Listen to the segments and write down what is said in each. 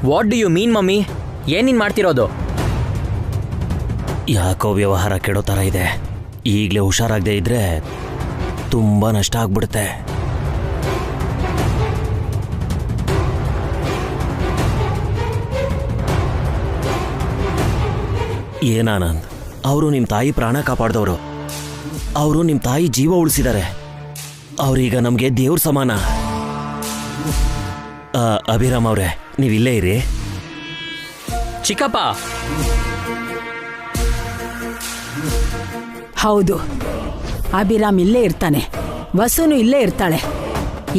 What do you mean mummy? ಏನಿನ್ ಮಾಡ್ತಿರೋದು? ಯಾಕೋ ವ್ಯವಹಾರ ಕೆಡೋ ಥರ ಇದೆ. ಈಗಲೇ ಹುಷಾರಾಗದೆ ಇದ್ರೆ ತುಂಬ ನಷ್ಟ ಆಗ್ಬಿಡುತ್ತೆ. ಏನಾನಂದ್, ಅವರು ನಿಮ್ಮ ತಾಯಿ ಪ್ರಾಣ ಕಾಪಾಡಿದವರು. ಅವರು ನಿಮ್ಮ ತಾಯಿ ಜೀವ ಉಳಿಸಿದ್ದಾರೆ. ಅವ್ರೀಗ ನಮಗೆ ದೇವ್ರ ಸಮಾನ. ಅಭಿರಾಮ್ ಅವರೇ, ನೀವಿಲ್ಲೇ ಇರಿ. ಚಿಕ್ಕಪ್ಪ. ಹೌದು, ಅಭಿರಾಮ್ ಇಲ್ಲೇ ಇರ್ತಾನೆ, ವಸುನು ಇಲ್ಲೇ ಇರ್ತಾಳೆ.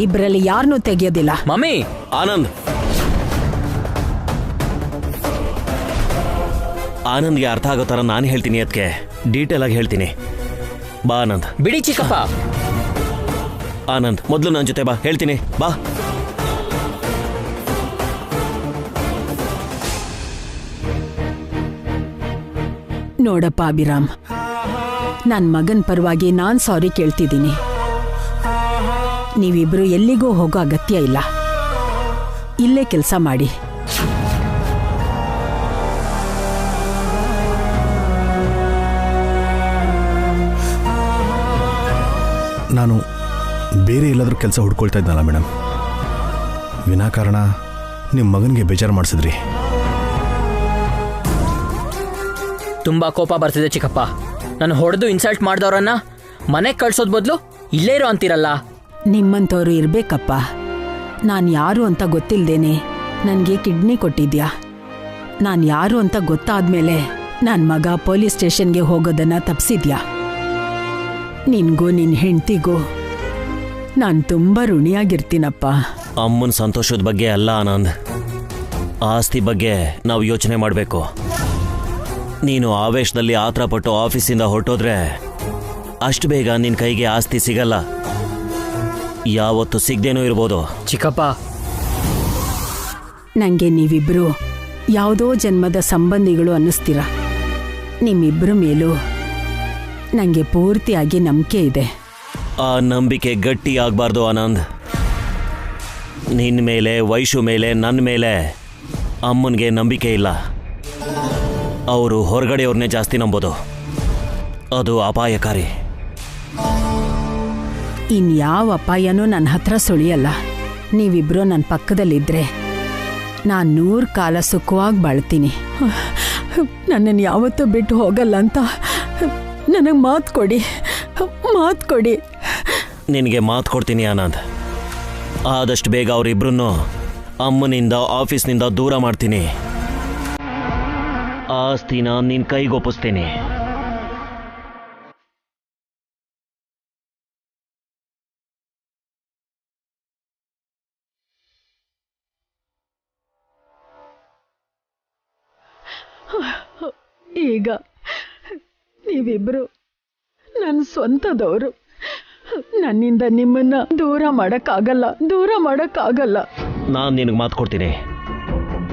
ಇಬ್ಬರಲ್ಲಿ ಯಾರನ್ನೂ ತೆಗೆಯೋದಿಲ್ಲ. ಮಮ್ಮಿ. ಆನಂದ್, ಆನಂದ್ಗೆ ಅರ್ಥ ಆಗೋ ಥರ ನಾನು ಹೇಳ್ತೀನಿ. ಅದಕ್ಕೆ ಡೀಟೇಲ್ ಆಗಿ ಹೇಳ್ತೀನಿ. ಬಾ ಆನಂದ್. ಬಿಡಿ ಚಿಕ್ಕಪ್ಪ. ಆನಂದ್, ಮೊದಲು ನನ್ನ ಜೊತೆ ಬಾ, ಹೇಳ್ತೀನಿ. ಬಾ. ನೋಡಪ್ಪ ಅಭಿರಾಮ್, ನನ್ನ ಮಗನ ಪರವಾಗಿ ನಾನು ಸಾರಿ ಕೇಳ್ತಿದ್ದೀನಿ. ನೀವಿಬ್ರು ಎಲ್ಲಿಗೂ ಹೋಗೋ ಅಗತ್ಯ ಇಲ್ಲ. ಇಲ್ಲೇ ಕೆಲಸ ಮಾಡಿ. ನಾನು ಬೇರೆ ಎಲ್ಲಾದರೂ ಕೆಲಸ ಹುಡ್ಕೊಳ್ತಾ ಇದ್ನಲ್ಲ ಮೇಡಮ್, ವಿನಾಕಾರಣ ನಿಮ್ಮ ಮಗನಿಗೆ ಬೇಜಾರು ಮಾಡಿಸಿದ್ರಿ. ತುಂಬಾ ಕೋಪ ಬರ್ತಿದೆ ಚಿಕ್ಕಪ್ಪ. ನಾನು ಹೊಡೆದು ಇನ್ಸಲ್ಟ್ ಮಾಡಿದವ್ರನ್ನ ಮನೆಗೆ ಕಳ್ಸೋದ್ ಬದಲು ಇಲ್ಲೇ ಇರೋ ಅಂತೀರಲ್ಲ. ನಿಮ್ಮಂಥವ್ರು ಇರ್ಬೇಕಪ್ಪ. ನಾನು ಯಾರು ಅಂತ ಗೊತ್ತಿಲ್ದೇನೆ ನನಗೆ ಕಿಡ್ನಿ ಕೊಟ್ಟಿದ್ಯಾ. ನಾನು ಯಾರು ಅಂತ ಗೊತ್ತಾದ್ಮೇಲೆ ನನ್ನ ಮಗ ಪೊಲೀಸ್ ಸ್ಟೇಷನ್ಗೆ ಹೋಗೋದನ್ನ ತಪ್ಪಿಸಿದ್ಯಾ. ನಿನ್ಗೂ ನಿನ್ನ ಹೆಂಡ್ತಿಗೂ ನಾನು ತುಂಬ ಋಣಿಯಾಗಿರ್ತೀನಪ್ಪ. ಅಮ್ಮನ ಸಂತೋಷದ ಬಗ್ಗೆ ಅಲ್ಲ ಆನಂದ್, ಆಸ್ತಿ ಬಗ್ಗೆ ನಾವು ಯೋಚನೆ ಮಾಡಬೇಕು. ನೀನು ಆವೇಶದಲ್ಲಿ ಆತ್ರಪಟ್ಟು ಆಫೀಸಿಂದ ಹೊರಟೋದ್ರೆ ಅಷ್ಟು ಬೇಗ ನಿನ್ನ ಕೈಗೆ ಆಸ್ತಿ ಸಿಗಲ್ಲ. ಯಾವತ್ತು ಸಿಗದೇನೂ ಇರ್ಬೋದು. ಚಿಕ್ಕಪ್ಪ, ನನಗೆ ನೀವಿಬ್ರು ಯಾವುದೋ ಜನ್ಮದ ಸಂಬಂಧಿಗಳು ಅನ್ನಿಸ್ತೀರ. ನಿಮ್ಮಿಬ್ಬರ ಮೇಲೂ ನನಗೆ ಪೂರ್ತಿಯಾಗಿ ನಂಬಿಕೆ ಇದೆ. ಆ ನಂಬಿಕೆ ಗಟ್ಟಿ ಆಗಬಾರ್ದು ಆನಂದ್. ನಿನ್ನ ಮೇಲೆ, ವೈಶು ಮೇಲೆ, ನನ್ನ ಮೇಲೆ ಅಮ್ಮನಿಗೆ ನಂಬಿಕೆ ಇಲ್ಲ. ಅವರು ಹೊರಗಡೆಯವ್ರನ್ನೇ ಜಾಸ್ತಿ ನಂಬೋದು. ಅದು ಅಪಾಯಕಾರಿ. ಇನ್ಯಾವ ಅಪಾಯನೂ ನನ್ನ ಹತ್ರ ಸುಳಿಯಲ್ಲ. ನೀವಿಬ್ರು ನನ್ನ ಪಕ್ಕದಲ್ಲಿದ್ದರೆ ನಾನು 100 ಕಾಲ ಸುಖವಾಗಿ ಬಾಳ್ತೀನಿ. ನನ್ನನ್ನು ಯಾವತ್ತೂ ಬಿಟ್ಟು ಹೋಗಲ್ಲ ಅಂತ ನನಗೆ ಮಾತು ಕೊಡಿ, ಮಾತು ಕೊಡಿ. ನಿನಗೆ ಮಾತು ಕೊಡ್ತೀನಿ ಆನಂದ್. ಆದಷ್ಟು ಬೇಗ ಅವರಿಬ್ಬರನ್ನು ಅಮ್ಮನಿಂದ, ಆಫೀಸ್ನಿಂದ ದೂರ ಮಾಡ್ತೀನಿ. ಆಸ್ತಿನ ನಿನ್ನ ಕೈಗೊಪ್ಪಿಸ್ತೀನಿ. ಈಗ ನೀವಿಬ್ರು ನನ್ನ ಸ್ವಂತದವರು. ನನ್ನಿಂದ ನಿಮ್ಮನ್ನ ದೂರ ಮಾಡೋಕ್ಕಾಗಲ್ಲ. ನಾನು ನಿನಗೆ ಮಾತು ಕೊಡ್ತೀನಿ.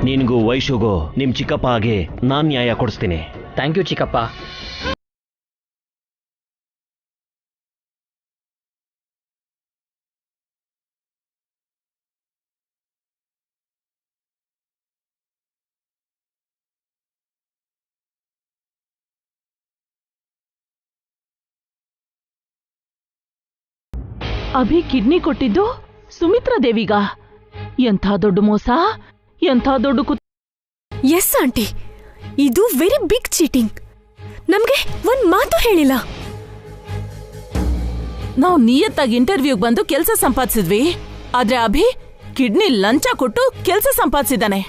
ನಿನಗೂ ವೈಶುಗೂ ನಿಮ್ಮ ಚಿಕ್ಕಪ್ಪ ಆಗಿ ನಾನು ನ್ಯಾಯ ಕೊಡಿಸ್ತೀನಿ. ಥ್ಯಾಂಕ್ ಯು ಚಿಕ್ಕಪ್ಪ. ಅಭಿ ಕಿಡ್ನಿ ಕೊಟ್ಟಿದ್ದು ಸುಮಿತ್ರಾ ದೇವಿಗ. ಎಂಥ ದೊಡ್ಡ ಮೋಸ, ಎಂಥ ದೊಡ್ಡ ಎಸ್ ಆಂಟಿ, ಇದು ವೆರಿ ಬಿಗ್ ಚೀಟಿಂಗ್. ನಮ್ಗೆ ಒಂದ್ ಮಾತು ಹೇಳಿಲ್ಲ. ನಾವು ನಿಯತ್ತಾಗಿ ಇಂಟರ್ವ್ಯೂಗೆ ಬಂದು ಕೆಲಸ ಸಂಪಾದಿಸಿದ್ವಿ. ಆದ್ರೆ ಅಭಿ ಕಿಡ್ನಿ ಲಂಚ ಕೊಟ್ಟು ಕೆಲಸ ಸಂಪಾದಿಸಿದ್ದಾನೆ.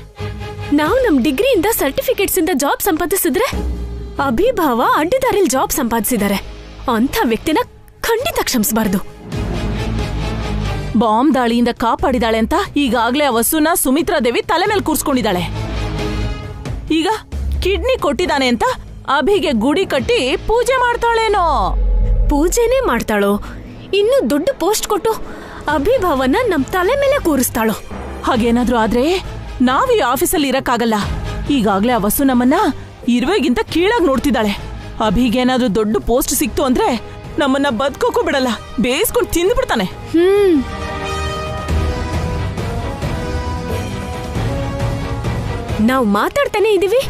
ನಾವು ನಮ್ ಡಿಗ್ರಿಯಿಂದ ಸರ್ಟಿಫಿಕೇಟ್ಸ್ ಇಂದ ಜಾಬ್ ಸಂಪಾದಿಸಿದ್ರೆ ಅಭಿಭಾವ ಅಡ್ಡದಾರಿಲ್ ಜಾಬ್ ಸಂಪಾದಿಸಿದ್ದಾರೆ. ಅಂಥ ವ್ಯಕ್ತಿನ ಖಂಡಿತ ಕ್ಷಮಿಸಬಾರ್ದು. ಬಾಂಬ್ ದಾಳಿಯಿಂದ ಕಾಪಾಡಿದಾಳೆ ಅಂತ ಈಗಾಗ್ಲೇ ಆ ವಸುನ ಸುಮಿತ್ರಾ ದೇವಿ ತಲೆ ಮೇಲೆ ಕೂರ್ಸ್ಕೊಂಡಿದ್ದಾಳೆ. ಈಗ ಕಿಡ್ನಿ ಕೊಟ್ಟಿದ್ದಾನೆ ಅಂತ ಅಭಿಗೆ ಗುಡಿ ಕಟ್ಟಿ ಪೂಜೆ ಮಾಡ್ತಾಳೇನೋ. ಪೂಜೆನೇ ಮಾಡ್ತಾಳೋ, ಇನ್ನು ದೊಡ್ಡ ಪೋಸ್ಟ್ ಕೊಟ್ಟು ಅಭಿಭಾವನ ನಮ್ ತಲೆ ಮೇಲೆ ಕೂರಿಸ್ತಾಳೋ. ಹಾಗೇನಾದ್ರೂ ಆದ್ರೆ ನಾವ್ ಈ ಆಫೀಸಲ್ಲಿ ಇರಕ್ಕಾಗಲ್ಲ. ಈಗಾಗ್ಲೇ ಆ ವಸು ನಮ್ಮನ್ನ ಇರುವೆಗಿಂತ ಕೀಳಾಗಿ ನೋಡ್ತಿದ್ದಾಳೆ. ಅಭಿಗೇನಾದ್ರೂ ದೊಡ್ಡ ಪೋಸ್ಟ್ ಸಿಕ್ತು ಅಂದ್ರೆ ನಮ್ಮನ್ನ ಬದುಕೋಕೂ ಬಿಡಲ್ಲ, ಬೇಯಿಸ್ಕೊಂಡು ತಿಂದು ಬಿಡ್ತಾನೆ. ನಾವ್ ಮಾತಾಡ್ತಾನೆ ಇದೀವಿ,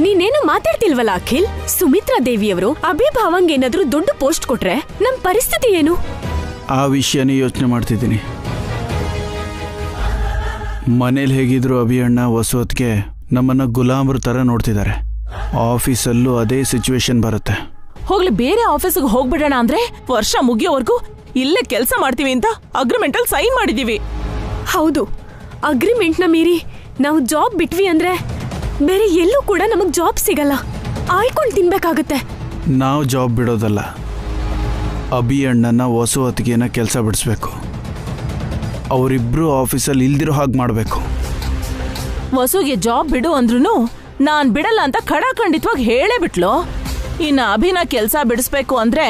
ನೀನೇನು ಮಾತಾಡ್ತಿಲ್ವಲ್ಲ ಅಖಿಲ್. ಸುಮಿತ್ರಾ ದೇವಿಯವರು ಅಭಿಭಾವಂಗ್ ಏನಾದ್ರೂ ದೊಡ್ಡ ಪೋಸ್ಟ್ ಕೊಟ್ರೆ ನಮ್ ಪರಿಸ್ಥಿತಿ ಏನು? ಆ ವಿಷಯನೇ ಯೋಚನೆ ಮಾಡ್ತಿದ್ದೀನಿ. ಮನೇಲಿ ಹೇಗಿದ್ರು ಅಭಿ ಅಣ್ಣ ವಸುವತ್ಗೆ ನಮ್ಮನ್ನ ಗುಲಾಮರ ತರ ನೋಡ್ತಿದ್ದಾರೆ. ಆಫೀಸಲ್ಲೂ ಅದೇ ಸಿಚುವೇಶನ್ ಬರುತ್ತೆ. ಹೋಗ್ಲಿ, ಬೇರೆ ಆಫೀಸ್ಗೆ ಹೋಗ್ಬಿಡೋಣ ಅಂದ್ರೆ ವರ್ಷ ಮುಗಿಯೋವರೆಗೂ ಇಲ್ಲೇ ಕೆಲಸ ಮಾಡ್ತೀವಿ ಅಂತ ಅಗ್ರಿಮೆಂಟ್ ಅಲ್ಲಿ ಸೈನ್ ಮಾಡಿದೀವಿ. ಹೌದು, ಅಗ್ರಿಮೆಂಟ್ ನ ಮೀರಿ ನಾವು ಜಾಬ್ ಬಿಟ್ವಿ ಅಂದ್ರೆ ಬೇರೆ ಎಲ್ಲೂ ಕೂಡ ನಮಗ್ ಜಾಬ್ ಸಿಗಲ್ಲ. ಆಯ್ಕೊಂಡು ತಿನ್ಬೇಕಾಗತ್ತೆ. ನಾವು ಜಾಬ್ ಬಿಡೋದಲ್ಲ, ಅಭಿ ಅಣ್ಣನ ವಸುವತ್ಗೆನ ಕೆಲಸ ಬಿಡಿಸ್ಬೇಕು. ಅವರಿಬ್ರು ಆಫೀಸಲ್ಲಿ ಇಲ್ದಿರೋ ಹಾಗೆ ಮಾಡಬೇಕು. ವಸುಗೆ ಜಾಬ್ ಬಿಡು ಅಂದ್ರೂ ನಾನ್ ಬಿಡಲ್ಲ ಅಂತ ಖಡಾಖಂಡಿತವಾಗಿ ಹೇಳೇ ಬಿಟ್ಲು. ಇನ್ನು ಅಭಿನ ಕೆಲಸ ಬಿಡಿಸ್ಬೇಕು ಅಂದ್ರೆ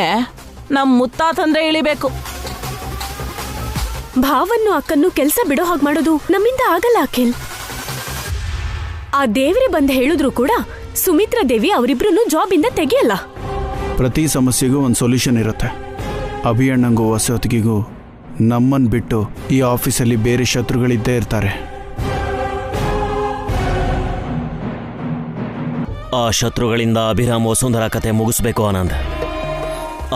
ನಮ್ ಮುತ್ತಾತಂದ್ರೆ ಇಳಿಬೇಕು. ಭಾವನ್ನು ಅಕ್ಕನ್ನು ಕೆಲಸ ಬಿಡೋ ಹಾಗೆ ಮಾಡೋದು ನಮ್ಮಿಂದ ಆಗಲ್ಲ ಅಖಿಲ್. ಆ ದೇವ್ರೆ ಬಂದು ಹೇಳಿದ್ರು ಕೂಡ ಸುಮಿತ್ರಾ ದೇವಿ ಅವರಿಬ್ರು ಜಾಬ್ ಇಂದ ತೆಗಿಯಲ್ಲ. ಪ್ರತಿ ಸಮಸ್ಯೆಗೂ ಒಂದು ಸೊಲ್ಯೂಷನ್ ಇರುತ್ತೆ. ಅಭಿ ಅಣ್ಣಂಗೂ ವಸುವತ್ಗಿಗೂ ನಮ್ಮನ್ನು ಬಿಟ್ಟು ಈ ಆಫೀಸಲ್ಲಿ ಬೇರೆ ಶತ್ರುಗಳಿದ್ದೇ ಇರ್ತಾರೆ. ಆ ಶತ್ರುಗಳಿಂದ ಅಭಿರಾಮ್ ವಸುಂಧರಾ ಕತೆ ಮುಗಿಸ್ಬೇಕು ಆನಂದ್.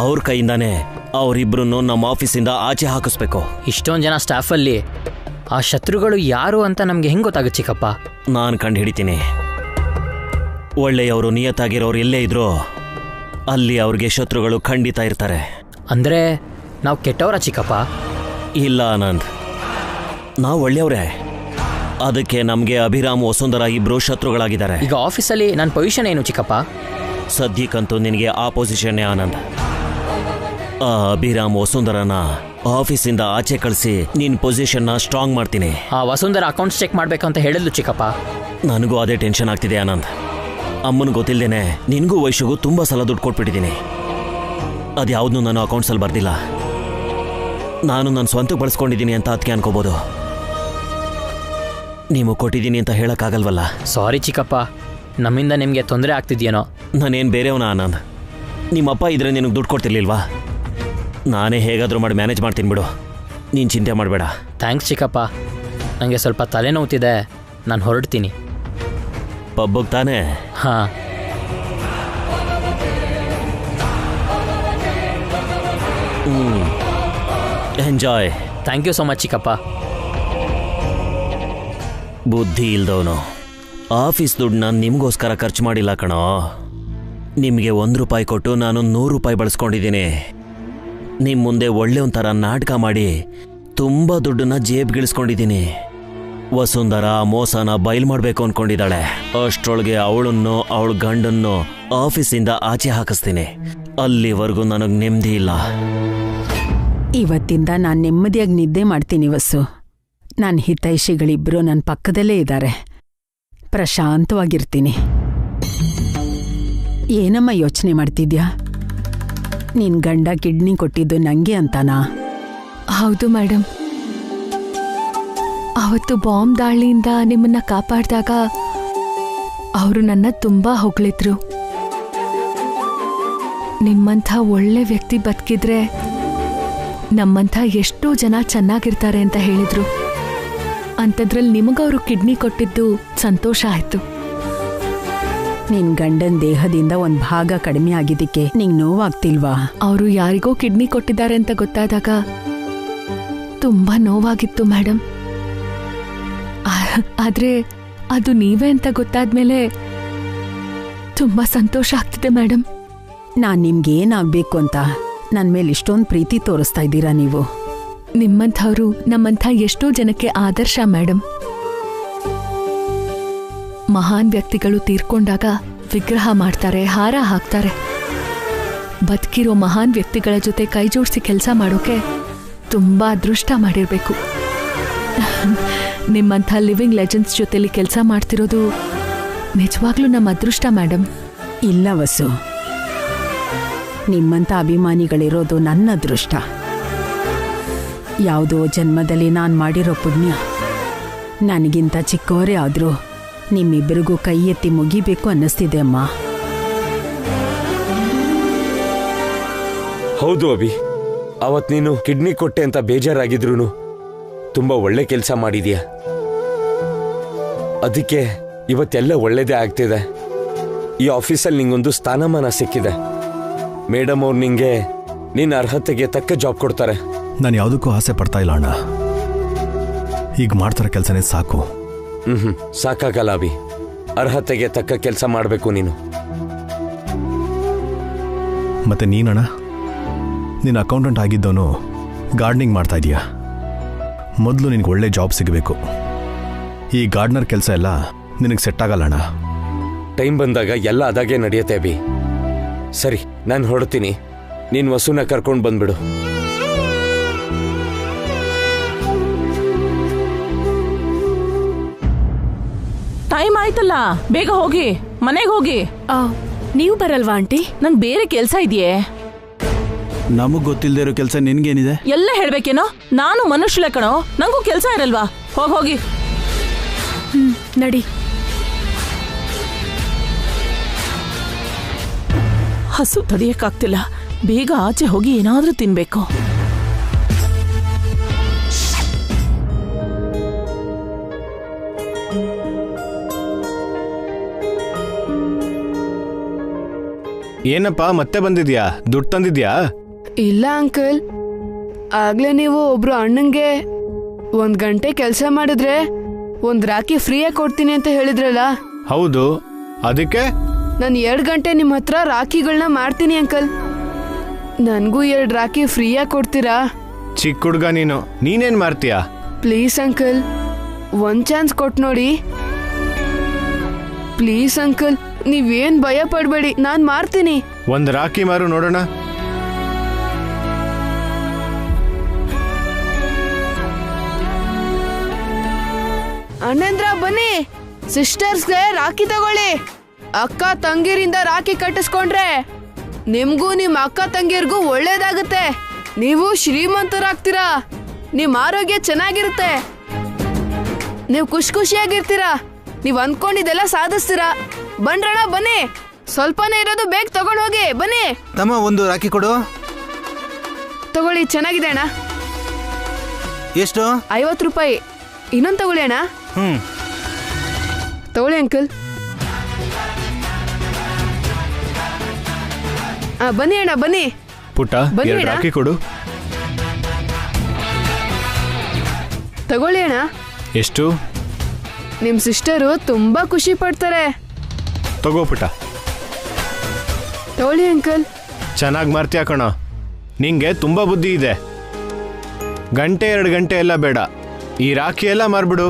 ಅವ್ರ ಕೈಯಿಂದಾನೇ ಅವರಿಬ್ರನ್ನು ನಮ್ಮ ಆಫೀಸಿಂದ ಆಚೆ ಹಾಕಿಸ್ಬೇಕು. ಇಷ್ಟೊಂದು ಜನ ಸ್ಟಾಫಲ್ಲಿ ಆ ಶತ್ರುಗಳು ಯಾರು ಅಂತ ನಮ್ಗೆ ಹೆಂಗ್ ಗೊತ್ತಾಗುತ್ತೆ ಚಿಕ್ಕಪ್ಪ? ನಾನು ಕಂಡು ಹಿಡಿತೀನಿ. ಒಳ್ಳೆಯವರು ನಿಯತ್ತಾಗಿರೋರು ಎಲ್ಲೇ ಇದ್ರೋ ಅಲ್ಲಿ ಅವ್ರಿಗೆ ಶತ್ರುಗಳು ಖಂಡಿತ ಇರ್ತಾರೆ. ಅಂದ್ರೆ ನಾವು ಕೆಟ್ಟವರ ಚಿಕ್ಕಪ್ಪ? ಇಲ್ಲ ಆನಂದ್, ನಾವು ಒಳ್ಳೆಯವರೇ. ಅದಕ್ಕೆ ನಮಗೆ ಅಭಿರಾಮ್ ವಸುಂಧರಾ ಇಬ್ರು ಶತ್ರುಗಳಾಗಿದ್ದಾರೆ. ಈಗ ಆಫೀಸಲ್ಲಿ ನನ್ನ ಪೊಸಿಷನ್ ಏನು ಚಿಕ್ಕಪ್ಪ? ಸದ್ಯಕ್ಕಂತೂ ನಿನಗೆ ಆ ಪೊಸಿಷನ್ನೇ ಆನಂದ್. ಆ ಅಭಿರಾಮ್ ವಸುಂಧರಾನ ಆಫೀಸಿಂದ ಆಚೆ ಕಳಿಸಿ ನಿನ್ನ ಪೊಸಿಷನ್ನ ಸ್ಟ್ರಾಂಗ್ ಮಾಡ್ತೀನಿ. ಆ ವಸುಂಧರಾ ಅಕೌಂಟ್ಸ್ ಚೆಕ್ ಮಾಡ್ಬೇಕಂತ ಹೇಳಿದ್ಲು ಚಿಕ್ಕಪ್ಪ. ನನಗೂ ಅದೇ ಟೆನ್ಷನ್ ಆಗ್ತಿದೆ ಆನಂದ್. ಅಮ್ಮನ ಗೊತ್ತಿಲ್ಲದೇನೆ ನಿನಗೂ ವೈಶುಗೂ ತುಂಬ ಸಲ ದುಡ್ಡು ಕೊಟ್ಬಿಟ್ಟಿದ್ದೀನಿ. ಅದ್ಯಾವುದೂ ನಾನು ಅಕೌಂಟ್ಸಲ್ಲಿ ಬರ್ದಿಲ್ಲ. ನಾನು ನನ್ನ ಸ್ವಂತಕ್ಕೆ ಬಳಸ್ಕೊಂಡಿದ್ದೀನಿ ಅಂತ ಅದಕ್ಕೆ ಅನ್ಕೋಬೋದು. ನೀವು ಕೊಟ್ಟಿದ್ದೀನಿ ಅಂತ ಹೇಳೋಕ್ಕಾಗಲ್ವಲ್ಲ. ಸಾರಿ ಚಿಕ್ಕಪ್ಪ, ನಮ್ಮಿಂದ ನಿಮಗೆ ತೊಂದರೆ ಆಗ್ತಿದ್ಯೇನೋ. ನಾನೇನು ಬೇರೆಯವನ ಆನಂದ್. ನಿಮ್ಮಪ್ಪ ಇದ್ರೆ ನಿನಗೆ ದುಡ್ಡು ಕೊಡ್ತಿರ್ಲಿಲ್ವಾ? ನಾನೇ ಹೇಗಾದರೂ ಮಾಡಿ ಮ್ಯಾನೇಜ್ ಮಾಡ್ತೀನಿ ಬಿಡು, ನೀನು ಚಿಂತೆ ಮಾಡಬೇಡ. ಥ್ಯಾಂಕ್ಸ್ ಚಿಕ್ಕಪ್ಪ, ನನಗೆ ಸ್ವಲ್ಪ ತಲೆನೋವ್ತಿದೆ, ನಾನು ಹೊರಡ್ತೀನಿ. ಪಬ್ಬಿಗೆ ತಾನೇ? ಹಾಂ. Enjoy. Thank you so much ಚಿಕ್ಕಪ್ಪ. ಬುದ್ಧಿ ಇಲ್ದವನು. ಆಫೀಸ್ ದುಡ್ಡನ್ನ ನಿಮಗೋಸ್ಕರ ಖರ್ಚು ಮಾಡಿಲ್ಲ ಕಣೋ. ನಿಮಗೆ 1 ರೂಪಾಯಿ ಕೊಟ್ಟು ನಾನು 100 ರೂಪಾಯಿ ಬಳಸ್ಕೊಂಡಿದ್ದೀನಿ. ನಿಮ್ಮ ಮುಂದೆ ಒಳ್ಳೆ ಒಂಥರ ನಾಟಕ ಮಾಡಿ ತುಂಬ ದುಡ್ಡನ್ನ ಜೇಬ್ಗಿಳಿಸ್ಕೊಂಡಿದ್ದೀನಿ. ವಸುಂಧರಾ ಮೋಸನ ಬಯಲು ಮಾಡಬೇಕು ಅಂದ್ಕೊಂಡಿದ್ದಾಳೆ. ಅಷ್ಟರೊಳಗೆ ಅವಳನ್ನು ಅವಳ ಗಂಡನ್ನು ಆಫೀಸಿಂದ ಆಚೆ ಹಾಕಿಸ್ತೀನಿ. ಅಲ್ಲಿವರೆಗೂ ನನಗೆ ನೆಮ್ಮದಿ ಇಲ್ಲ. ಇವತ್ತಿಂದ ನಾನು ನೆಮ್ಮದಿಯಾಗಿ ನಿದ್ದೆ ಮಾಡ್ತೀನಿ ವಸು. ನನ್ನ ಹಿತೈಷಿಗಳಿಬ್ರು ನನ್ನ ಪಕ್ಕದಲ್ಲೇ ಇದ್ದಾರೆ. ಪ್ರಶಾಂತವಾಗಿರ್ತೀನಿ. ಏನಮ್ಮ ಯೋಚನೆ ಮಾಡ್ತಿದ್ಯಾ? ನಿನ್ ಗಂಡ ಕಿಡ್ನಿ ಕೊಟ್ಟಿದ್ದು ನಂಗೆ ಅಂತಾನಾ? ಹೌದು ಮೇಡಮ್. ಅವತ್ತು ಬಾಂಬ್ ದಾಳಿಯಿಂದ ನಿಮ್ಮನ್ನ ಕಾಪಾಡಿದಾಗ ಅವರು ನನ್ನ ತುಂಬಾ ಹೊಗಳಿದ್ರು. ನಿಮ್ಮಂಥ ಒಳ್ಳೆ ವ್ಯಕ್ತಿ ಬದುಕಿದ್ರೆ ನಮ್ಮಂಥ ಎಷ್ಟೋ ಜನ ಚೆನ್ನಾಗಿರ್ತಾರೆ ಅಂತ ಹೇಳಿದ್ರು. ಅಂಥದ್ರಲ್ಲಿ ನಿಮಗವರು ಕಿಡ್ನಿ ಕೊಟ್ಟಿದ್ದು ಸಂತೋಷ ಆಯ್ತು. ನಿನ್ ಗಂಡನ ದೇಹದಿಂದ ಒಂದ್ ಭಾಗ ಕಡಿಮೆ ಆಗಿದ್ದಕ್ಕೆ ನಿಂಗೆ ನೋವಾಗ್ತಿಲ್ವಾ? ಅವರು ಯಾರಿಗೋ ಕಿಡ್ನಿ ಕೊಟ್ಟಿದ್ದಾರೆ ಅಂತ ಗೊತ್ತಾದಾಗ ತುಂಬಾ ನೋವಾಗಿತ್ತು ಮೇಡಮ್. ಆದ್ರೆ ಅದು ನೀವೇ ಅಂತ ಗೊತ್ತಾದ್ಮೇಲೆ ತುಂಬಾ ಸಂತೋಷ ಆಗ್ತಿದೆ ಮೇಡಮ್. ನಾನ್ ನಿಮ್ಗೇನಾಗ್ಬೇಕು ಅಂತ ನನ್ ಮೇಲೆ ಇಷ್ಟೊಂದು ಪ್ರೀತಿ ತೋರಿಸ್ತಾ ಇದ್ದೀರಾ ನೀವು? ನಿಮ್ಮಂಥವ್ರು ನಮ್ಮಂಥ ಎಷ್ಟೋ ಜನಕ್ಕೆ ಆದರ್ಶ ಮೇಡಮ್. ಮಹಾನ್ ವ್ಯಕ್ತಿಗಳು ತೀರ್ಕೊಂಡಾಗ ವಿಗ್ರಹ ಮಾಡ್ತಾರೆ, ಹಾರ ಹಾಕ್ತಾರೆ. ಬದುಕಿರೋ ಮಹಾನ್ ವ್ಯಕ್ತಿಗಳ ಜೊತೆ ಕೈ ಜೋಡಿಸಿ ಕೆಲಸ ಮಾಡೋಕೆ ತುಂಬಾ ಅದೃಷ್ಟ ಮಾಡಿರ್ಬೇಕು. ನಿಮ್ಮಂಥ ಲಿವಿಂಗ್ ಲೆಜೆಂಡ್ಸ್ ಜೊತೆಲಿ ಕೆಲಸ ಮಾಡ್ತಿರೋದು ನಿಜವಾಗ್ಲೂ ನಮ್ಮ ಅದೃಷ್ಟ ಮೇಡಮ್. ಇಲ್ಲ ವಸು, ನಿಮ್ಮಂಥ ಅಭಿಮಾನಿಗಳಿರೋದು ನನ್ನ ಅದೃಷ್ಟ. ಯಾವುದೋ ಜನ್ಮದಲ್ಲಿ ನಾನು ಮಾಡಿರೋ ಪುಣ್ಯ. ನನಗಿಂತ ಚಿಕ್ಕವರೇ ಆದರೂ ನಿಮ್ಮಿಬ್ಬರಿಗೂ ಕೈ ಎತ್ತಿ ಮುಗಿಬೇಕು ಅನ್ನಿಸ್ತಿದೆ ಅಮ್ಮ. ಹೌದು ಅಭಿ, ಅವತ್ ನೀನು ಕಿಡ್ನಿ ಕೊಟ್ಟೆ ಅಂತ ಬೇಜಾರಾಗಿದ್ರು ತುಂಬಾ ಒಳ್ಳೆ ಕೆಲಸ ಮಾಡಿದ್ಯಾ. ಅದಕ್ಕೆ ಇವತ್ತೆಲ್ಲ ಒಳ್ಳೇದೇ ಆಗ್ತಿದೆ. ಈ ಆಫೀಸಲ್ಲಿ ನಿಂಗೊಂದು ಸ್ಥಾನಮಾನ ಸಿಕ್ಕಿದೆ. ಮೇಡಮ್ ಅವ್ರು ನಿಂಗೆ ನಿನ್ನ ಅರ್ಹತೆಗೆ ತಕ್ಕ ಜಾಬ್ ಕೊಡ್ತಾರೆ. ನಾನು ಯಾವುದಕ್ಕೂ ಆಸೆ ಪಡ್ತಾ ಇಲ್ಲ ಅಣ್ಣ. ಈಗ ಮಾಡ್ತಾರ ಕೆಲಸನೇ ಸಾಕು. ಸಾಕಾಗಲ್ಲ ಅಭಿ. ಅರ್ಹತೆಗೆ ತಕ್ಕ ಕೆಲಸ ಮಾಡಬೇಕು ನೀನು. ಮತ್ತೆ ನೀನಣ್ಣ, ನೀನು ಅಕೌಂಟೆಂಟ್ ಆಗಿದ್ದವನು ಗಾರ್ಡನಿಂಗ್ ಮಾಡ್ತಾ ಇದೀಯಾ. ಮೊದಲು ನಿನಗೆ ಒಳ್ಳೆ ಜಾಬ್ ಸಿಗಬೇಕು. ಈ ಗಾರ್ಡನರ್ ಕೆಲಸ ಎಲ್ಲ ನಿನಗೆ ಸೆಟ್ ಆಗಲ್ಲ ಅಣ್ಣ. ಟೈಮ್ ಬಂದಾಗ ಎಲ್ಲ ಅದಾಗೆ ನಡೆಯುತ್ತೆ ಅಭಿ. ಸರಿ, ನಾನು ಹೊರಡ್ತೀನಿ. ನೀನು ವಸುನ ಕರ್ಕೊಂಡು ಬಂದ್ಬಿಡು. ಟೈಮ್ ಆಯ್ತಲ್ಲ, ಬೇಗ ಹೋಗಿ ಮನೆಗೆ ಹೋಗಿ. ನೀವು ಬರಲ್ವಾ ಆಂಟಿ? ನಂಗೆ ಬೇರೆ ಕೆಲ್ಸ ಇದೆಯೇ. ನಮಗ್ ಗೊತ್ತಿಲ್ಲದೆ ಇರೋ ಕೆಲಸ ನಿನ್ಗೇನಿದೆ? ಎಲ್ಲ ಹೇಳ್ಬೇಕೇನೋ? ನಾನು ಮನುಷ್ಯಳೆ ಕಣೋ, ನಂಗೂ ಕೆಲ್ಸ ಇರಲ್ವಾ? ಹೋಗಿ. ನಡಿ. ಹಸು ತಡೆಯಕ್ಕಾಗ್ತಿಲ್ಲ. ಬೇಗ ಆಚೆ ಹೋಗಿ ಏನಾದ್ರೂ ತಿನ್ಬೇಕು. ಏನಪ್ಪ ಮತ್ತೆ ಬಂದಿದ್ಯಾ? ದುಡ್ಡು ತಂದಿದ್ಯಾ? ಇಲ್ಲ ಅಂಕಲ್, ಆಗ್ಲೇ ನೀವು ಒಬ್ರು ಅಣ್ಣಂಗೆ 1 ಗಂಟೆ ಕೆಲಸ ಮಾಡಿದ್ರೆ 1 ರಾಖಿ ಫ್ರೀಯಾಗಿ ಕೊಡ್ತೀನಿ ಅಂತ ಹೇಳಿದ್ರಲ್ಲ. ಹೌದು, ಅದಕ್ಕೆ ನಾನು 2 ಗಂಟೆ ನಿಮ್ಮ ಹತ್ರ ರಾಖಿಗಳನ್ನ ಮಾಡ್ತೀನಿ ಅಂಕಲ್. ನನಗೂ 2 ರಾಖಿ ಫ್ರೀಯಾಗಿ ಕೊಡ್ತೀರಾ? ಚಿಕ್ಕ ಹುಡ್ಗ ನೀನೇನ್ ಮಾಡ್ತೀಯಾ? ಪ್ಲೀಸ್ ಅಂಕಲ್, 1 ಚಾನ್ಸ್ ಕೊಟ್ಟು ನೋಡಿ. ಪ್ಲೀಸ್ ಅಂಕಲ್, ನೀವೇನ್ ಭಯ ಪಡ್ಬೇಡಿ, ನಾನ್ ಮಾಡ್ತೀನಿ. 1 ರಾಖಿ ಮಾರು ನೋಡೋಣ. ಅಣ್ಣಂದ್ರ ಬನ್ನಿ, ಸಿಸ್ಟರ್ಸ್ಗೆ ರಾಖಿ ತಗೊಳ್ಳಿ. ಅಕ್ಕ ತಂಗಿರಿಂದ ರಾಖಿ ಕಟ್ಟಿಸ್ಕೊಂಡ್ರೆ ನಿಮ್ಗೂ ನಿಮ್ ಅಕ್ಕ ತಂಗಿಯರ್ಗೂ ಒಳ್ಳೇದಾಗುತ್ತೆ. ನೀವು ಶ್ರೀಮಂತರಾಗ್ತೀರಾ, ನಿಮ್ ಆರೋಗ್ಯ ಚೆನ್ನಾಗಿರುತ್ತೆ, ನೀವು ಖುಷಿಯಾಗಿರ್ತೀರಾ, ನೀವ್ ಅನ್ಕೊಂಡಿದ್ದೆಲ್ಲ ಸಾಧಿಸ್ತೀರಾ. ಬನ್ರಣ ಬನ್ನಿ, ಸ್ವಲ್ಪನೇ ಇರೋದು, ಬೇಗ ತಗೊಂಡ್ ಹೋಗಿ ಬನ್ನಿ. ತಮ್ಮ 1 ರಾಖಿ ಕೊಡು. ತಗೊಳ್ಳಿ, ಚೆನ್ನಾಗಿದೆ ಅಣ್ಣ. ಎಷ್ಟು? 50 ರೂಪಾಯಿ. ಇನ್ನೊಂದು ತಗೊಳ್ಳಿ ಅಣ್ಣ. ತಗೊಳ್ಳಿ ಅಂಕಲ್. ಬನ್ನಿ ಅಣ್ಣ, ಬನ್ನಿ. ಪುಟ್ಟ, 2 ರಾಖಿ ಕೊಡು. ತಗೊಳ್ಳಿ ಅಣ್ಣ. ಎಷ್ಟು? ನಿಮ್ ಸಿಸ್ಟರು ತುಂಬಾ ಖುಷಿ ಪಡ್ತಾರೆ. ತಗೋ ಪುಟ್ಟ. ತಗೊಳ್ಳಿ ಅಂಕಲ್. ಚೆನ್ನಾಗಿ ಮಾಡ್ತೀಯ ಕಣ, ನಿಂಗೆ ತುಂಬಾ ಬುದ್ಧಿ ಇದೆ. 1 ಗಂಟೆ 2 ಗಂಟೆ ಎಲ್ಲ ಬೇಡ, ಈ ರಾಖಿ ಎಲ್ಲ ಮಾರ್ಬಿಡು.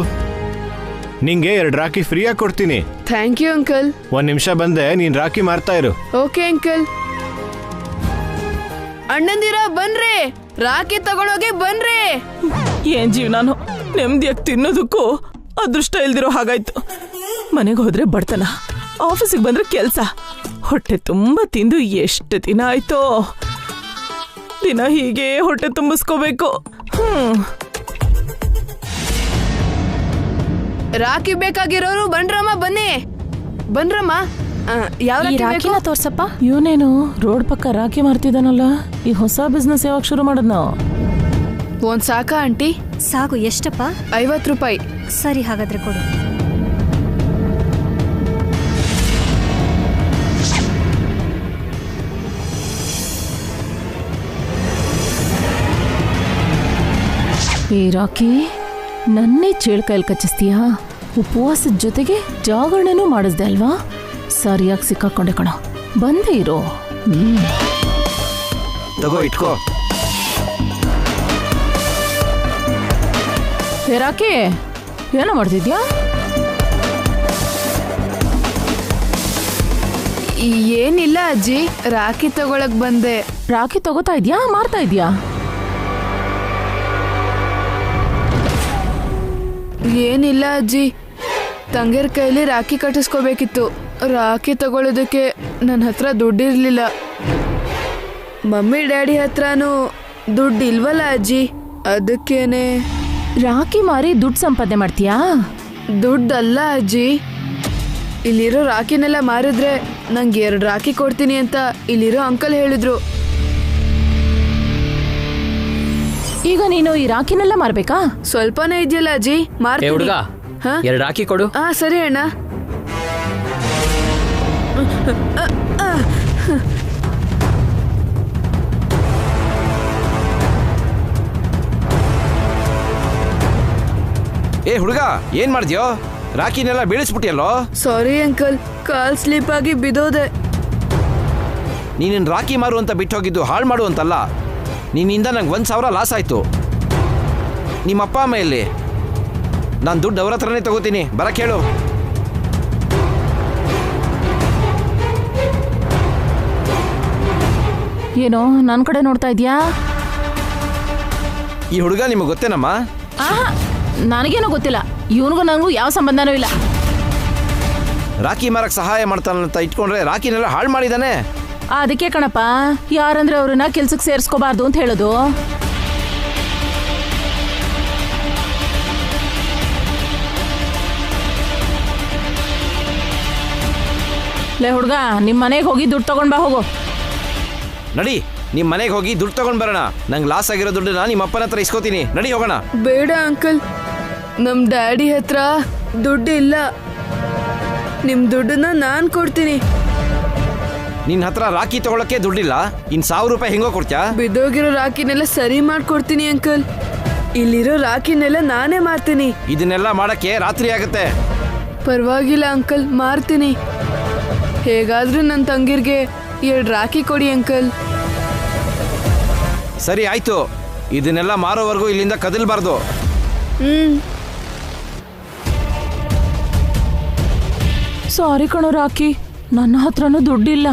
ನಿಂಗೆ 2 ರಾಖಿ ಫ್ರೀಯಾಗಿ ಕೊಡ್ತೀನಿ. Thank you uncle. 1 ನಿಮಿಷ ಬಂದೆ, ನೀನ್ ರಾಖಿ ಮಾರ್ತಾ ಇರು. Okay uncle. ಅಣ್ಣಂದಿರ ಬನ್ರಿ, ರಾಖಿ ತಗೊಳೋಗಿ ಬನ್ರಿ. ಏನ್ ಜೀವನಾನು, ನೆಮ್ಮದಿಯಾಗಿ ತಿನ್ನೋದಕ್ಕೂ ಅದೃಷ್ಟ ಇಲ್ದಿರೋ ಹಾಗಾಯ್ತು. ಮನೆಗೆ ಹೋದ್ರೆ ಬಡತನ, ಆಫೀಸಿಗೆ ಬಂದ್ರೆ ಕೆಲ್ಸ. ಹೊಟ್ಟೆ ತುಂಬಾ ತಿಂದು ಎಷ್ಟು ದಿನ ಆಯ್ತೋ. ದಿನ ಹೀಗೆ ಹೊಟ್ಟೆ ತುಂಬಿಸ್ಕೋಬೇಕು. ರಾಖಿ ಬೇಕಾಗಿರೋರು ಬನ್ರಮ್ಮ, ಬನ್ನಿ. ಬನ್ರಮ್ಮ. ಯಾವ ರಾಖಿನ ತೋರ್ಸಪ್ಪ. ಇವನೇನು ರೋಡ್ ಪಕ್ಕ ರಾಖಿ ಮಾರ್ತಿದ್ದಾನಲ್ಲ, ಈ ಹೊಸ ಬಿಸ್ನೆಸ್ ಯಾವಾಗ ಶುರು ಮಾಡೋದ್ ನಾವು? 1 ಸಾಕಾ ಆಂಟಿ? ಸಾಕು. ಎಷ್ಟಪ್ಪ? 50 ರೂಪಾಯಿ. ಸರಿ, ಹಾಗಾದ್ರೆ ಕೊಡು. ಈ ರಾಖಿ ನನ್ನೇ ಚೇಳ್ಕೈಲಿ ಕಚ್ಚಿಸ್ತೀಯಾ? ಉಪವಾಸದ ಜೊತೆಗೆ ಜಾಗರಣೆನೂ ಮಾಡಿಸ್ದೆ ಅಲ್ವಾ? ಸರಿಯಾಗಿ ಸಿಕ್ಕಾಕೊಂಡೆ ಕಣ. ಬಂದೇ ಇರೋ. ತಗೋ, ಇಟ್ಕೋ. ರಾಖಿ, ಏನೋ ಮಾಡ್ತಿದ್ಯಾ? ಏನಿಲ್ಲ ಅಜ್ಜಿ, ರಾಖಿ ತಗೊಳಕ್ ಬಂದೆ. ರಾಖಿ ತಗೋತಾ ಇದ್ಯಾ, ಮಾರ್ತಾ ಇದ್ಯಾ? ಏನಿಲ್ಲ ಅಜ್ಜಿ, ತಂಗಿಯರ್ ಕೈಲಿ ರಾಖಿ ಕಟ್ಟಿಸ್ಕೋಬೇಕಿತ್ತು. ರಾಖಿ ತಗೊಳ್ಳೋದಕ್ಕೆ ನನ್ನ ಹತ್ರ ದುಡ್ಡಿರ್ಲಿಲ್ಲ. ಮಮ್ಮಿ ಡ್ಯಾಡಿ ಹತ್ರನೂ ದುಡ್ಡು ಇಲ್ವಲ್ಲ ಅಜ್ಜಿ, ಅದಕ್ಕೇನೆ. ರಾಖಿ ಮಾರಿ ದುಡ್ಡು ಸಂಪಾದನೆ ಮಾಡ್ತೀಯಾ? ದುಡ್ಡಲ್ಲ ಅಜ್ಜಿ, ಇಲ್ಲಿರೋ ರಾಖಿನೆಲ್ಲ ಮಾರಿದ್ರೆ ನಂಗೆ 2 ರಾಖಿ ಕೊಡ್ತೀನಿ ಅಂತ ಇಲ್ಲಿರೋ ಅಂಕಲ್ ಹೇಳಿದ್ರು. ಈಗ ನೀನು ಈ ರಾಖಿನೆಲ್ಲ ಮಾರ್ಬೇಕಾ? ಸ್ವಲ್ಪನೇ ಇದೆಯಲ್ಲ ಅಜ್ಜಿ, ಮಾರ್ತೀನಿ. 2 ರಾಖಿ ಕೊಡು. ಸರಿ ಅಣ್ಣ. ಏ ಹುಡುಗ ಏನ್ ಮಾಡ್ದ್ಯೋ? ರಾಖಿನೆಲ್ಲ ಬೀಳಿಸ್ಬಿಟ್ಟಿಯಲ್ಲೋ. ಸಾರಿ ಅಂಕಲ್, ಕಾಲ್ ಸ್ಲಿಪ್ ಆಗಿ ಬಿದೋದೆ. ನೀನಿನ್ ರಾಖಿ ಮಾರು ಅಂತ ಬಿಟ್ಟು ಹೋಗಿದ್ದು ಹಾಳು ಮಾಡು ಅಂತಲ್ಲ. ನಿನ್ನಿಂದ ನಂಗೆ 1,000 ಲಾಸ್ ಆಯ್ತು. ನಿಮ್ಮ ಅಪ್ಪ ಅಮ್ಮ ಎಲ್ಲಿ? ನಾನು ದುಡ್ಡು ಅವ್ರ ಹತ್ರನೇ ತಗೋತೀನಿ, ಬರಕ್ಕೆ ಹೇಳು. ಏನೋ ನನ್ನ ಕಡೆ ನೋಡ್ತಾ ಇದ್ಯಾ? ಈ ಹುಡುಗ ನಿಮಗೆ ಗೊತ್ತೇನಮ್ಮ? ನನಗೇನೋ ಗೊತ್ತಿಲ್ಲ. ಇವನಿಗೂ ನನಗೂ ಯಾವ ಸಂಬಂಧನೂ ಇಲ್ಲ. ರಾಖಿ ಮಾರಕ್ಕೆ ಸಹಾಯ ಮಾಡ್ತಾನಂತ ಇಟ್ಕೊಂಡ್ರೆ ರಾಖಿನೆಲ್ಲ ಹಾಳು ಮಾಡಿದಾನೆ. ಅದಕ್ಕೆ ಕಣಪ್ಪ, ಯಾರಂದ್ರೆ ಅವ್ರನ್ನ ಕೆಲ್ಸಕ್ಕೆ ಸೇರಿಸ್ಕೋಬಾರ್ದು ಅಂತ ಹೇಳೋದು. ಲೇ ಹುಡ್ಗ, ನಿಮ್ಮ ಮನೆಗೆ ಹೋಗಿ ದುಡ್ಡು ತಗೊಂಡ್ ಬಾ, ಹೋಗು. ನಡಿ, ನಿಮ್ಮ ಮನೆಗೆ ಹೋಗಿ ದುಡ್ಡು ತಗೊಂಡ್ ಬರೋಣ. ನಂಗೆ ಲಾಸ್ ಆಗಿರೋ ದುಡ್ಡನ್ನ ನಿಮ್ಮ ಅಪ್ಪನ ಹತ್ರ ಇಸ್ಕೋತೀನಿ. ನಡಿ ಹೋಗೋಣ. ಬೇಡ ಅಂಕಲ್, ನಮ್ ಡ್ಯಾಡಿ ಹತ್ರ ದುಡ್ಡು ಇಲ್ಲ. ನಿಮ್ ದುಡ್ಡನ್ನ ನಾನ್ ಕೊಡ್ತೀನಿ. ನಿನ್ನ ಹತ್ರ ರಾಖಿ ತಗೊಳಕ್ಕೆ ದುಡ್ಡಿಲ್ಲ, ಇನ್ 1,000 ರೂಪಾಯಿ ಹೆಂಗೋ ಕೊಡ್ತ್ಯಾ? ಬಿದ್ದೋಗಿರೋ ರಾಖಿನೆಲ್ಲ ಸರಿ ಮಾಡ್ಕೊಡ್ತೀನಿ ಅಂಕಲ್. ಇಲ್ಲಿರೋ ರಾಖಿನೆಲ್ಲ ನಾನೇ ಮಾರ್ತೀನಿ. ಇದನ್ನೆಲ್ಲ ಮಾಡಕ್ಕೆ ರಾತ್ರಿ ಆಗುತ್ತೆ. ಪರವಾಗಿಲ್ಲ ಅಂಕಲ್, ಮಾರ್ತೀನಿ. ಹೇಗಾದ್ರೂ ನನ್ನ ತಂಗಿರ್ಗೆ 2 ರಾಖಿ ಕೊಡಿ ಅಂಕಲ್. ಸರಿ ಆಯ್ತು, ಇದನ್ನೆಲ್ಲ ಮಾರೋವರೆಗೂ ಇಲ್ಲಿಂದ ಕದಲ್ಬಾರ್ದು. ಸಾರಿ ಕಣೋ ರಾಖಿ, ನನ್ನ ಹತ್ರನೂ ದುಡ್ಡಿಲ್ಲ.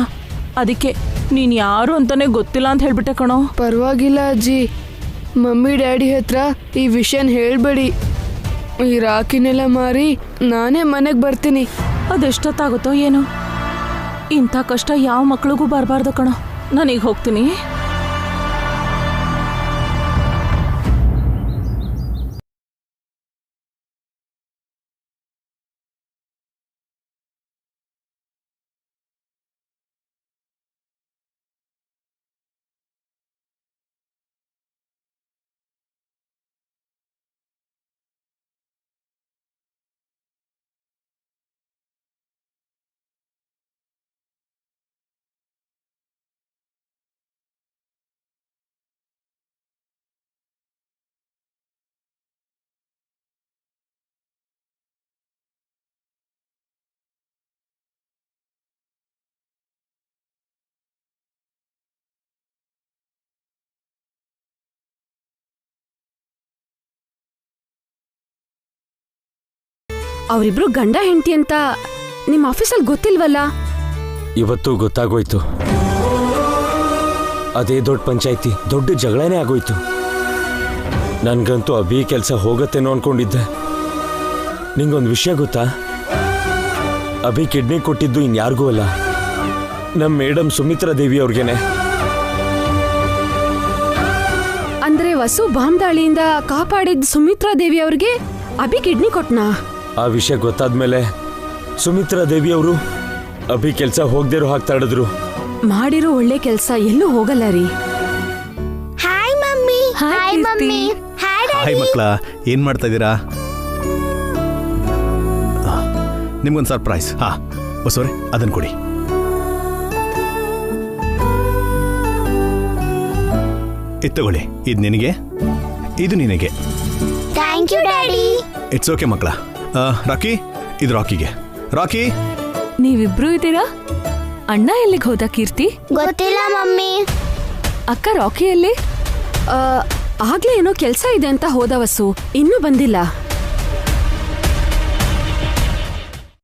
ಅದಕ್ಕೆ ನೀನ್ ಯಾರು ಅಂತಾನೆ ಗೊತ್ತಿಲ್ಲ ಅಂತ ಹೇಳ್ಬಿಟ್ಟೆ ಕಣೋ. ಪರವಾಗಿಲ್ಲ ಅಜ್ಜಿ, ಮಮ್ಮಿ ಡ್ಯಾಡಿ ಹತ್ರ ಈ ವಿಷಯನ ಹೇಳ್ಬೇಡಿ. ಈ ರಾಖಿನೆಲ್ಲ ಮಾರಿ ನಾನೇ ಮನೆಗೆ ಬರ್ತೀನಿ. ಅದೆಷ್ಟೊತ್ತಾಗುತ್ತೋ ಏನೋ. ಇಂಥ ಕಷ್ಟ ಯಾವ ಮಕ್ಳಿಗೂ ಬರಬಾರ್ದು ಕಣೋ. ನಾನೀಗ ಹೋಗ್ತೀನಿ. ಅವರಿಬ್ರು ಗಂಡ ಹೆಂಡತಿ ಅಂತ ನಿಮ್ಮ ಆಫೀಸಲ್ಲಿ ಗೊತ್ತಿಲ್ವಲ್ಲ? ಇವತ್ತು ಗೊತ್ತಾಗೋಯ್ತು. ಅದೇ ದೊಡ್ಡ ಪಂಚಾಯ್ತಿ, ದೊಡ್ಡ ಜಗಳನೇ ಆಗೋಯ್ತು. ನನ್ಗಂತೂ ಅಭಿ ಕೆಲಸ ಹೋಗತ್ತೇನೋ ಅನ್ಕೊಂಡಿದ್ದೆ. ನಿಂಗೊಂದು ವಿಷಯ ಗೊತ್ತಾ? ಅಭಿ ಕಿಡ್ನಿ ಕೊಟ್ಟಿದ್ದು ಇನ್ಯಾರಿಗೂ ಅಲ್ಲ, ನಮ್ಮ ಮೇಡಮ್ ಸುಮಿತ್ರಾ ದೇವಿ ಅವ್ರಿಗೇನೆ. ಅಂದ್ರೆ ವಸು ಬಾಂಬ್ ದಾಳಿಯಿಂದ ಕಾಪಾಡಿದ ಸುಮಿತ್ರಾ ದೇವಿ ಅವ್ರಿಗೆ ಅಭಿ ಕಿಡ್ನಿ ಕೊಟ್ನಾ? ಆ ವಿಷಯ ಗೊತ್ತಾದ್ಮೇಲೆ ಸುಮಿತ್ರಾ ದೇವಿ ಅವರು ಅಭಿ ಕೆಲಸ ಹೋಗ್ದೇರೋ ಹಾಕ್ತಾಡಿದ್ರು. ಮಾಡಿರೋ ಒಳ್ಳೆ ಕೆಲಸ ಎಲ್ಲೂ ಹೋಗಲ್ಲ ರೀ. Hi mummy. Hi mummy. Hi ಮಕ್ಕಳ, ಏನ್ ಮಾಡ್ತಾ ಇದ್ದೀರಾ? ನಿಮ್ಗೊಂದು ಸರ್ಪ್ರೈಸ್. ಹೊಸವ್ರೆ, ಅದನ್ನ ಕೊಡಿ. ಇದು ತಗೊಳ್ಳಿ. ಇದು ನಿನಗೆ, ಇದು ನಿನಗೆ. Thank you daddy. It's okay ಮಕ್ಕಳ. ರಾಕಿ, ಇದು ರಾಕಿಗೆ. ರಾಕಿ, ನೀವಿಬ್ರು ಇದ್ದೀರಾ? ಅಣ್ಣ ಎಲ್ಲಿಗೆ ಹೋದ ಕೀರ್ತಿ? ಗೊತ್ತಿಲ್ಲ ಮಮ್ಮಿ. ಅಕ್ಕ ರಾಕಿ ಎಲ್ಲಿ? ಆಗ್ಲೇ ಏನೋ ಕೆಲಸ ಇದೆ ಅಂತ ಹೋದ ವಸು, ಇನ್ನೂ ಬಂದಿಲ್ಲ.